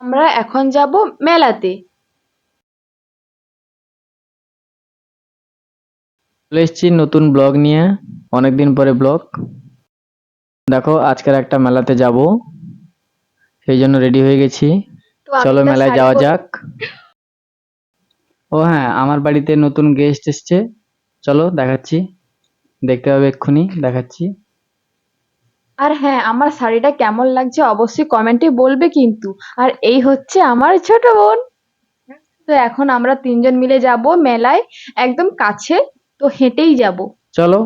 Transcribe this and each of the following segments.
আমরা এখন যাব মেলাতে। চলে এসেছি নতুন ব্লগ নিয়ে, অনেকদিন পরে ব্লগ। দেখো আজকের একটা মেলাতে যাব, সেই জন্য রেডি হয়ে গেছি। তো আমি চলো একটা মেলায় শাড়ি যাওয়া পরে যাক। ও হ্যাঁ, আমার বাড়িতে নতুন গেস্ট এসছে, চলো দেখাচ্ছি, দেখতে হবে এক্ষুনি দেখাচ্ছি। আর হ্যাঁ, আমার শাড়িটা কেমন লাগছে অবশ্যই কমেন্টে বলবে কিন্তু। আর এই হচ্ছে আমার ছোট বোন। তো এখন আমরা তিনজন মিলে যাব মেলায়, একদম কাছে, তো হেঁটেই যাব। চলো,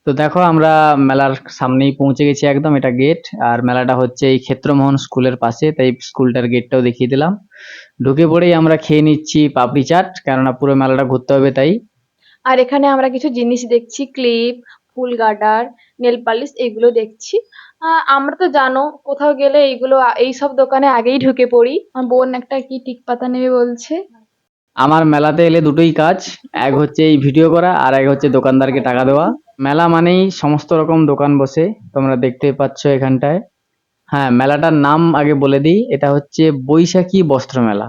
তো দেখো আমরা মেলার সামনেই পৌঁছে গেছি একদম, এটা গেট। আর মেলাটা হচ্ছে এই ক্ষেত্রমোহন স্কুলের পাশে, তাই স্কুলটার গেটটাও দেখিয়ে দিলাম। ঢুকে পড়েই আমরা খেয়ে নিচ্ছি পাপড়ি চাট, কেননা পুরো মেলাটা ঘুরতে হবে তাই। আর এখানে আমরা কিছু জিনিস দেখছি, ক্লিপ, ফুল গার্ডার, নেল পালিশ, এগুলো দেখছি। আমরা তো জানো কোথাও গেলে এইগুলো এই সব দোকানে আগেই ঢুকে পড়ি। আমার বোন একটা কি টিক পাতা নেবে বলছে। আমার মেলাতে এলে দুটোই কাজ, এক হচ্ছে এই ভিডিও করা আর এক হচ্ছে দোকানদারকে টাকা দেওয়া। মেলা মানেই সমস্ত রকম দোকান বসে, তোমরা দেখতে পাচ্ছ এখানটায়। হ্যাঁ, মেলাটার নাম আগে বলে দিই, এটা হচ্ছে বৈশাখী বস্ত্র মেলা।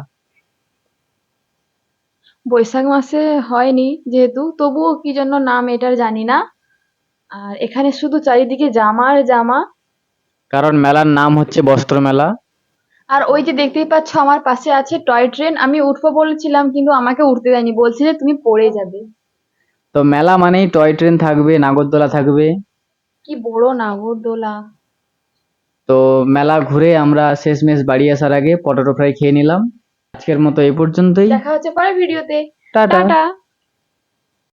বৈশাখ মাসে হয়নি যেহেতু, তবুও কি জন্য নাম এটার জানি না। আর এখানে শুধু চারিদিকে জামা আর জামা। কারণ মেলার নাম হচ্ছে বস্ত্র মেলা। আর ওই যে দেখতেই পাচ্ছ আমার পাশে আছে টয় ট্রেন, আমি উঠবো বলেছিলাম কিন্তু আমাকে উঠতে দেয়নি, বলছে যে তুমি পড়ে যাবে। তো মেলা মানেই টয় ট্রেন থাকবে, নাগরদোলা থাকবে। কি বড় নাগরদোলা! তো মেলা ঘুরে আমরা শেষমেশ বাড়ি আসার আগে পটেটো ফ্রাই খেয়ে নিলাম। আজকের মতো এই পর্যন্তই। দেখা হচ্ছে পরের ভিডিওতে। টাটা। টাটা।